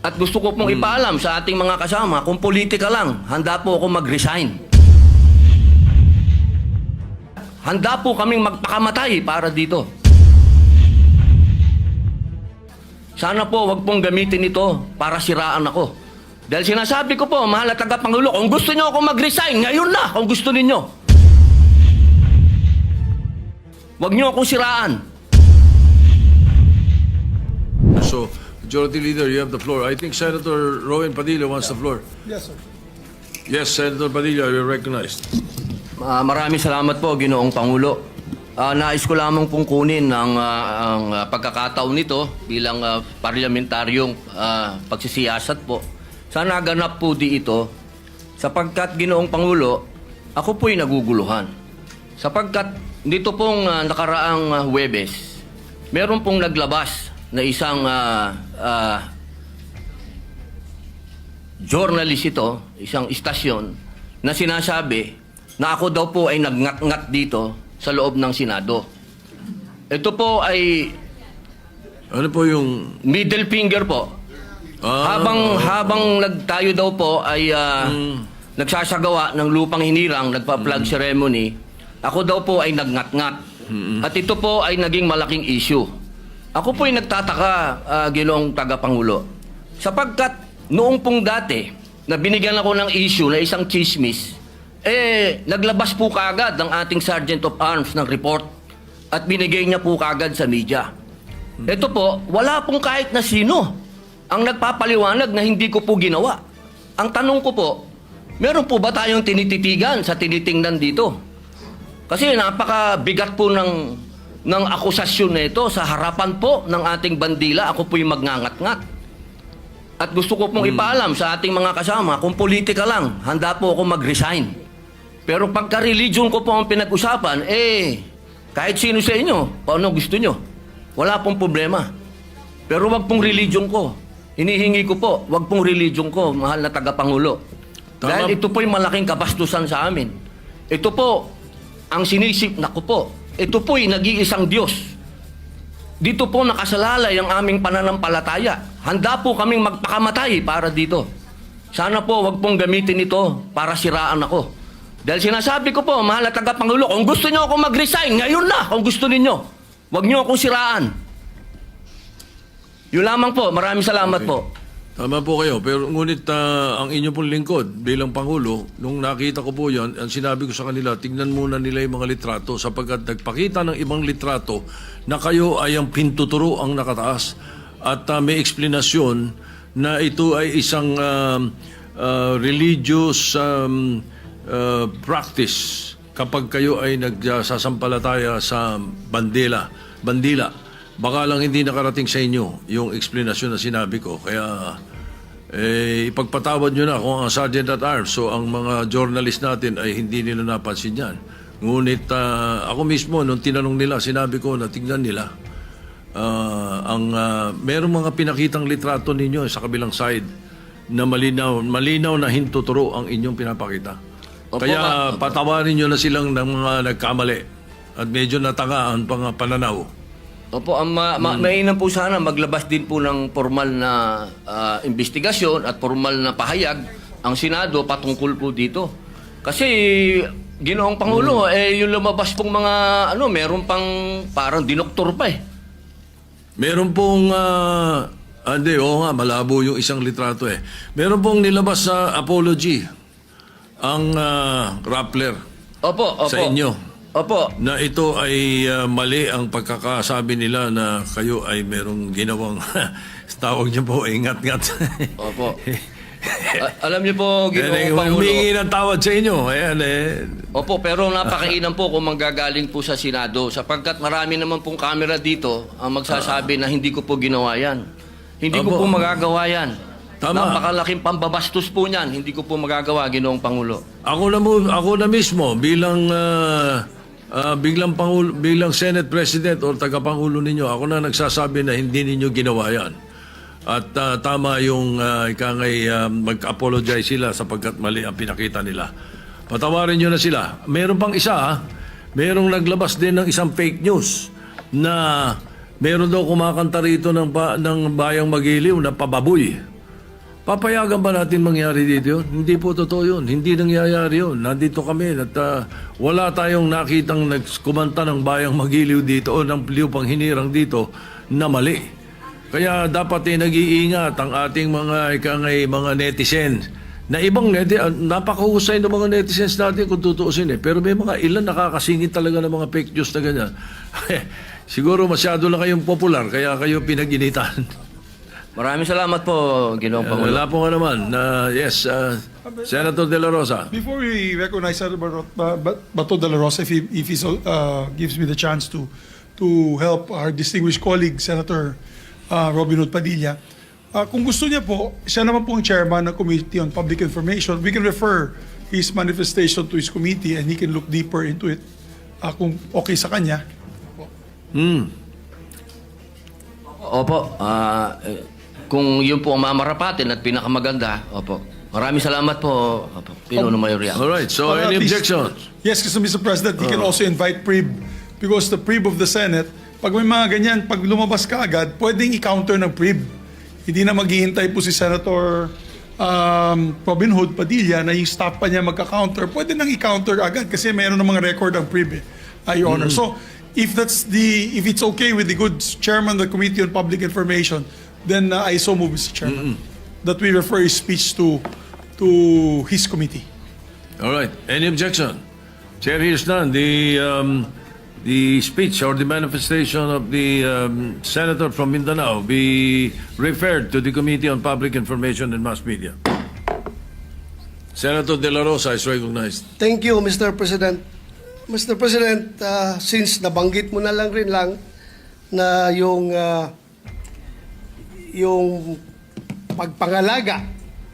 At gusto ko pong ipaalam sa ating mga kasama, kung politika lang, handa po ako mag-resign. Handa po kaming magpakamatay para dito. Sana po wag pong gamitin ito para siraan ako. Dahil sinasabi ko po, mahal na tagapangulo, kung gusto niyo ako mag-resign, ngayon na kung gusto ninyo. Wag niyo akong siraan. So, Majority Leader, you have the floor. I think Senator Rowan Padilla wants the floor. Yes, sir. Yes, Senator Padilla, you're recognized. Maraming salamat po, Ginoong Pangulo. Nais ko lamang pong kunin ang pagkakataon nito bilang parlamentaryong pagsisiyasat po. Sana ganap po di ito sapagkat, Ginoong Pangulo, ako po'y naguguluhan. Sapagkat dito pong nakaraang Huwebes, meron pong naglabas na isang journalist ito, isang istasyon, na sinasabi na ako daw po ay nagngat-ngat dito sa loob ng Senado. Ito po ay Ano po yung... middle finger po. Habang tayo daw po ay nagsasagawa ng lupang hinirang, nagpa-flag ceremony, ako daw po ay nagngat-ngat. At ito po ay naging malaking issue. Ako po ay nagtataka, Ginoong Tagapangulo, sapagkat noong pong dati na binigyan ako ng issue na isang chismis, naglabas po kaagad ang ating Sergeant of Arms ng report at binigay niya po kaagad sa media. Ito po, wala pong kahit na sino ang nagpapaliwanag na hindi ko po ginawa. Ang tanong ko po, meron po ba tayong tinititigan sa tinitingnan dito? Kasi napakabigat po ng akusasyon na ito sa harapan po ng ating bandila. Ako po'y magngangat-ngat. At gusto ko pong ipaalam sa ating mga kasama, kung politika lang, handa po ako mag-resign. Pero pagka religion ko po ang pinag-usapan, kahit sino sa inyo, kung ano gusto nyo, wala pong problema. Pero wag pong religion ko. Hinihingi ko po, wag pong religion ko, mahal na tagapangulo. Dahil ito po'y malaking kabastusan sa amin. Ito po, ang sinisip na ko po, ito po'y nag-iisang Diyos. Dito po nakasalalay ang aming pananampalataya. Handa po kaming magpakamatay para dito. Sana po wag pong gamitin ito para siraan ako. Dahil sinasabi ko po, mahal na tagapangulo, kung gusto niyo ako mag-resign, ngayon na kung gusto ninyo. Wag niyo akong siraan. Yun lamang po. Maraming salamat po. Tama po kayo, pero ngunit ang inyo pong lingkod bilang Pangulo, nung nakita ko po yan, ang sinabi ko sa kanila, tingnan muna nila yung mga litrato sapagkat nagpakita ng ibang litrato na kayo ay ang pintuturo ang nakataas at may eksplanasyon na ito ay isang religious practice kapag kayo ay nagsasampalataya sa bandila. Baka lang hindi nakarating sa inyo yung explanation na sinabi ko. Kaya ipagpatawad nyo na kung ang Sergeant at Arms, so ang mga journalist natin ay hindi nila napansin yan. Ngunit ako mismo, nung tinanong nila, sinabi ko na tingnan nila. Merong mga pinakitang litrato ninyo sa kabilang side na malinaw na hintuturo ang inyong pinapakita. Kaya patawarin nyo na silang ng mga nagkamali at medyo natanga ang pananaw. Opo, mainam po sana maglabas din po ng formal na investigasyon at formal na pahayag ang Senado patungkol po dito. Kasi, Ginoong Pangulo, yung lumabas pong mga, meron pang parang dinoktor pa Meron pong, malabo yung isang litrato Meron pong nilabas sa apology ang Rappler Opo. sa inyo. Opo. Na ito ay mali ang pagkakasabi nila na kayo ay merong ginawang tawag niyo po, ingat-ngat. Opo. Alam niyo po, Ginoong Pangulo. Humingi ng tawad sa inyo. Ayan Opo, pero napakainam po kung manggagaling po sa Senado sapagkat marami naman pong camera dito ang magsasabi na hindi ko po ginawa yan. Hindi ko po magagawa yan. Tama. Napakalaking pambabastos po niyan. Hindi ko po magagawa, Ginoong Pangulo. Ako na mismo bilang bilang Senate President o tagapangulo ninyo, ako na nagsasabi na hindi ninyo ginawa yan. At tama yung mag-apologize sila sapagkat mali ang pinakita nila. Patawarin nyo na sila. Meron pang isa, merong naglabas din ng isang fake news na meron daw kumakanta rito ng Bayang Magiliw na pababoy. Papayagan ba natin mangyari dito yun? Hindi po totoo yun. Hindi nangyayari yun. Nandito kami at wala tayong nakitang nagkumanta ng bayang magiliw dito o ng lupang hinirang dito na mali. Kaya dapat nag-iingat ang ating mga netizens. Na ibang napakahusay ng mga netizens natin kung tutuusin Pero may mga ilan nakakasingit talaga ng mga fake news na ganyan. Siguro masyado lang kayong popular kaya kayo pinag-initan. Maraming salamat po, Ginoong Pangulo. Wala po nga naman. Yes, Senator De La Rosa. Before we recognize Senator Bato de la Rosa, if he gives me the chance to help our distinguished colleague, Senator Robin Hood Padilla, kung gusto niya po, siya naman po ang chairman ng Committee on Public Information. We can refer his manifestation to his committee and he can look deeper into it kung okay sa kanya. Opo, kung yun po ang mamarapatin at pinakamaganda, opo. Maraming salamat po, opo, Pinuno Mayor Yang. Alright, so any Please. objection? Yes, kasi Mr. President, he can also invite PRIB because the PRIB of the Senate, pag may mga ganyan, pag lumabas ka agad, pwedeng i-counter ng PRIB. Hindi na maghihintay po si Senator Robin Hood Padilla na yung staff pa niya magka-counter. Pwede nang i-counter agad kasi mayroon ng mga record ang PRIB, Your Honor. So, if it's okay with the good chairman of the Committee on Public Information, then I so move, Mr. Chairman, that we refer his speech to his committee. Alright, any objection? Chair hears none. The speech or the manifestation of the senator from Mindanao be referred to the Committee on Public Information and Mass Media. Senator De La Rosa is recognized. Thank you, Mr. President. Mr. President, since nabanggit mo na lang na yung pagpangalaga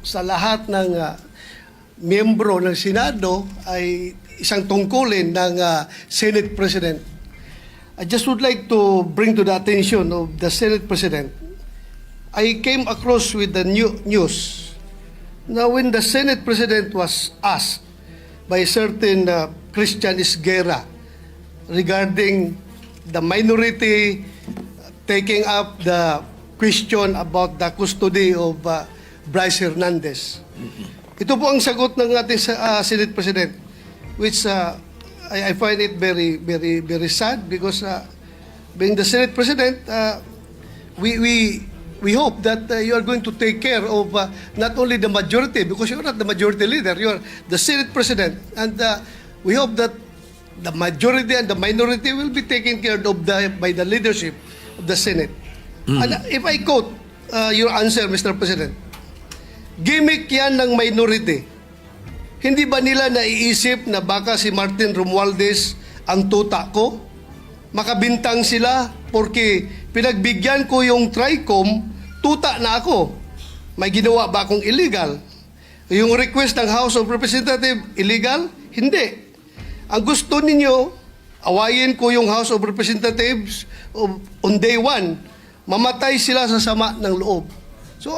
sa lahat ng miyembro ng Senado ay isang tungkulin ng Senate President. I just would like to bring to the attention of the Senate President. I came across with the news na when the Senate President was asked by a certain Christian Esguerra regarding the minority taking up the question about the custody of Bryce Hernandez. Ito po ang sagot ng ating Senate President, which I find it very, very, very sad because being the Senate President, we hope that you are going to take care of not only the majority, because you're not the majority leader, you're the Senate President, and we hope that the majority and the minority will be taken care of by the leadership of the Senate. And if I quote your answer, Mr. President, gimmick yan ng minority. Hindi ba nila naiisip na baka si Martin Romualdez ang tuta ko? Makabintang sila porque pinagbigyan ko yung TRICOM, tuta na ako. May ginawa ba akong illegal? Yung request ng House of Representatives, illegal? Hindi. Ang gusto ninyo, awayin ko yung House of Representatives on day one. Mamatay sila sa sama ng loob. So,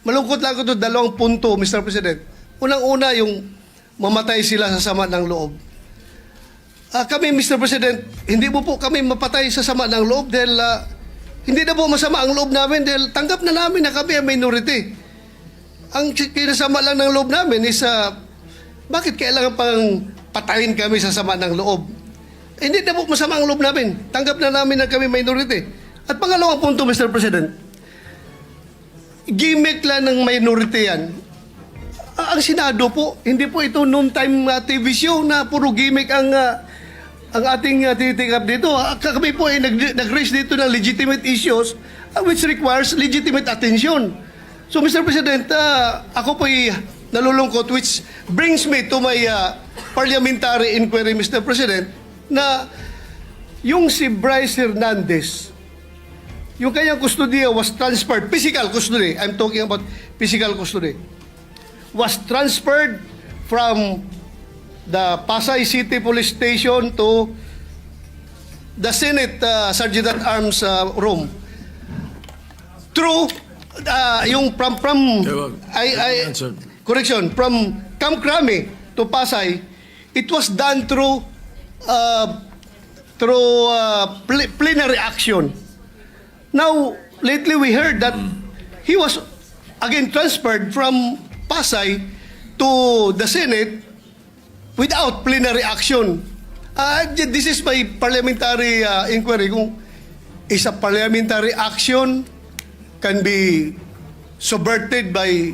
malungkot lang ko ito, dalawang punto, Mr. President. Unang-una, yung mamatay sila sa sama ng loob. Kami, Mr. President, hindi mo po kami mapatay sa sama ng loob dahil hindi na po masama ang loob namin dahil tanggap na namin na kami ang minority. Ang kinasama lang ng loob namin is bakit kailangan pang patayin kami sa sama ng loob? Hindi na po masama ang loob namin. Tanggap na namin na kami minority. At pangalawang punto, Mr. President, gimmick lang ng minority yan. Ang Senado po, hindi po ito noon-time TV show na puro gimmick ang ating tinitikap dito. Kami po ay nag-raise dito ng legitimate issues which requires legitimate attention. So, Mr. President, ako po ay nalulungkot which brings me to my parliamentary inquiry, Mr. President, na yung si Bryce Hernandez, yung kanyang kustodiya was transferred, physical custody, I'm talking about physical custody, was transferred from the Pasay City Police Station to the Senate Sergeant at Arms room. Through, yung from correction, from Camp Crame to Pasay, it was done through plenary action. Now, lately we heard that he was again transferred from Pasay to the Senate without plenary action. This is my parliamentary inquiry. Kung is a parliamentary action can be subverted by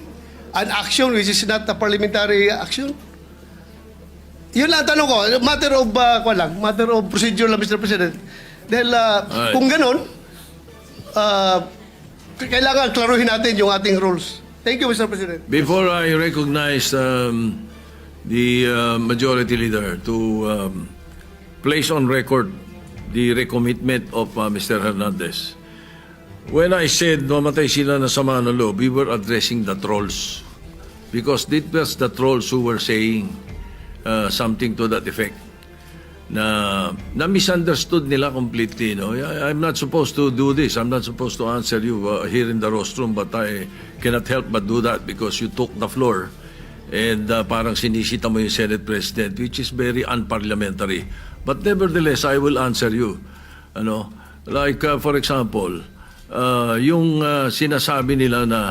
an action which is not a parliamentary action? Yun lang ang tanong ko. Matter of procedure lang, Mr. President. Dahil kung ganon, kailangan klaruhin natin yung ating rules. Thank you, Mr. President. Before I recognize the majority leader to place on record the recommitment of Mr. Hernandez, when I said mamatay sila na sama ng loob, we were addressing the trolls. Because it was the trolls who were saying something to that effect. Na misunderstood nila completely. No? I'm not supposed to do this. I'm not supposed to answer you here in the rostrum, but I cannot help but do that because you took the floor and parang sinisita mo yung Senate President, which is very unparliamentary. But nevertheless, I will answer you. Ano? Like, for example, yung sinasabi nila na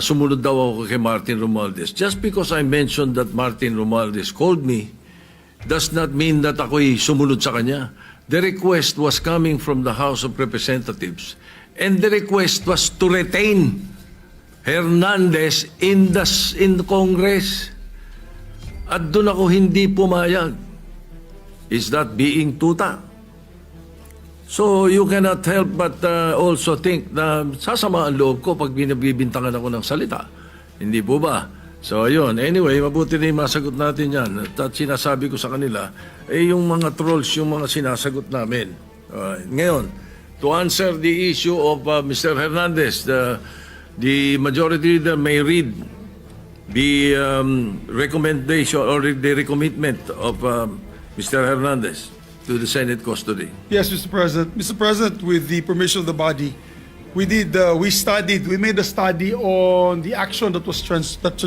sumunod daw ako kay Martin Romualdez. Just because I mentioned that Martin Romualdez called me, does not mean that ako'y sumunod sa kanya. The request was coming from the House of Representatives. And the request was to retain Hernandez in the Congress. At doon ako hindi pumayag. Is that being tuta? So you cannot help but also think na sasama ang loob ko pag binibintangan ako ng salita. Hindi po ba? So ayun, anyway, mabuti na yung masagot natin yan. At sinasabi ko sa kanila, yung mga trolls, yung mga sinasagot namin. Ngayon, to answer the issue of Mr. Hernandez, the majority leader may read the recommendation or the recommitment of Mr. Hernandez to the Senate custody. Yes, Mr. President. Mr. President, with the permission of the body, we made a study on the action that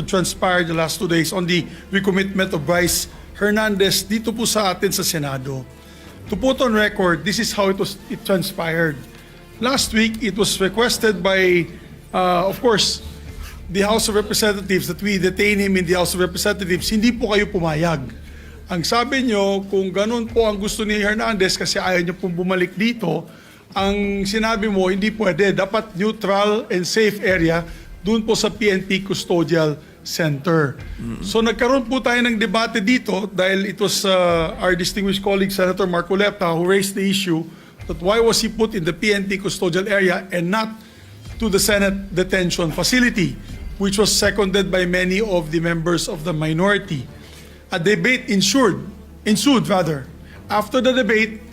transpired the last 2 days on the recommitment of Vice Hernandez dito po sa atin sa Senado. To put on record, this is how it transpired. Last week, it was requested by, of course, the House of Representatives that we detain him in the House of Representatives. Hindi po kayo pumayag. Ang sabi nyo, kung ganun po ang gusto ni Hernandez kasi ayaw niyo pong bumalik dito, ang sinabi mo, hindi pwede. Dapat neutral and safe area doon po sa PNP Custodial Center. So nagkaroon po tayo ng debate dito dahil it was our distinguished colleague Senator Marcoleta who raised the issue that why was he put in the PNP Custodial area and not to the Senate Detention Facility, which was seconded by many of the members of the minority. A debate ensued. After the debate,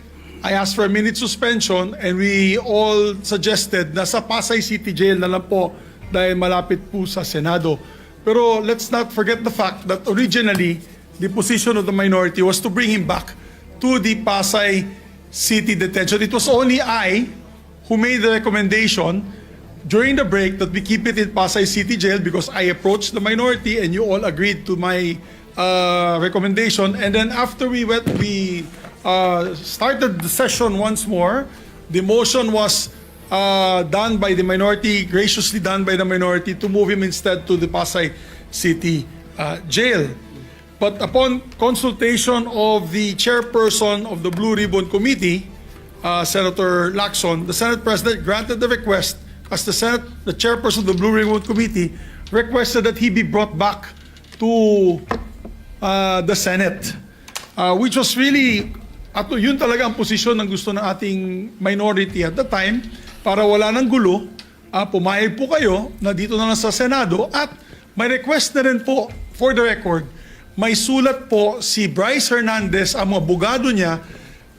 I asked for a minute suspension and we all suggested na sa Pasay City Jail na lang po dahil malapit po sa Senado. Pero let's not forget the fact that originally, the position of the minority was to bring him back to the Pasay City Detention. It was only I who made the recommendation during the break that we keep it in Pasay City Jail because I approached the minority and you all agreed to my recommendation. And then after we started the session once more. The motion was done by the minority, graciously done by the minority, to move him instead to the Pasay City Jail. But upon consultation of the chairperson of the Blue Ribbon Committee, Senator Lacson, the Senate President granted the request as the chairperson of the Blue Ribbon Committee requested that he be brought back to the Senate, which was really at yun talaga ang posisyon ng gusto ng ating minority at the time para wala ng gulo. Pumayag po kayo na dito na lang sa Senado at may request na rin po, for the record, may sulat po si Bryce Hernandez, ang mga abogado niya,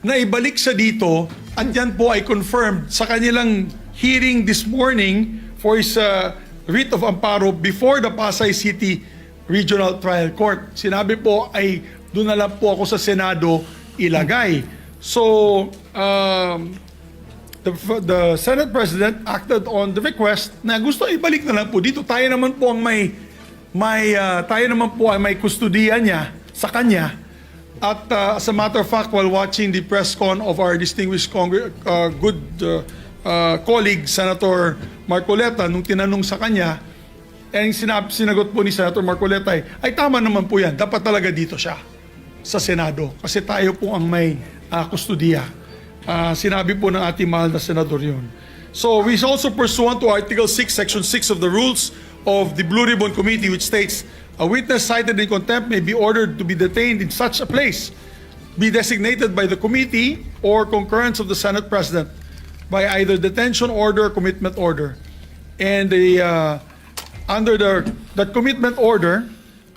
na ibalik siya dito at yan po ay confirmed sa kanilang hearing this morning for his writ of amparo before the Pasay City Regional Trial Court. Sinabi po ay doon na lang po ako sa Senado ilagay. So, the Senate President acted on the request na gusto ibalik na lang po dito. Tayo naman po ang may kustodiya niya sa kanya. At as a matter of fact, while watching the press con of our distinguished colleague Senator Marcoleta, nung tinanong sa kanya And sinagot po ni Senator Marcoleta ay tama naman po yan. Dapat talaga dito siya sa Senado. Kasi tayo po ang may kustudiya. Sinabi po ng ating mahal na senador yun. So we also pursuant to Article 6, Section 6 of the Rules of the Blue Ribbon Committee, which states, a witness cited in contempt may be ordered to be detained in such a place, be designated by the committee or concurrence of the Senate President by either detention order or commitment order. And under that commitment order,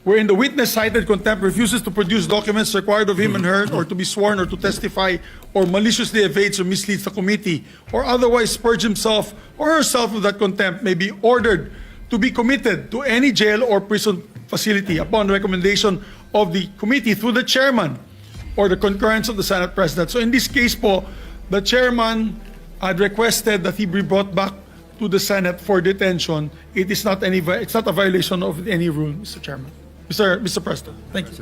wherein the witness cited contempt refuses to produce documents required of him and her, or to be sworn or to testify, or maliciously evades or misleads the committee, or otherwise purge himself or herself of that contempt, may be ordered to be committed to any jail or prison facility upon recommendation of the committee through the chairman or the concurrence of the Senate President. So in this case po, the chairman had requested that he be brought back to the Senate for detention. It's not a violation of any rule, Mr. Chairman. Mr. President, thank you.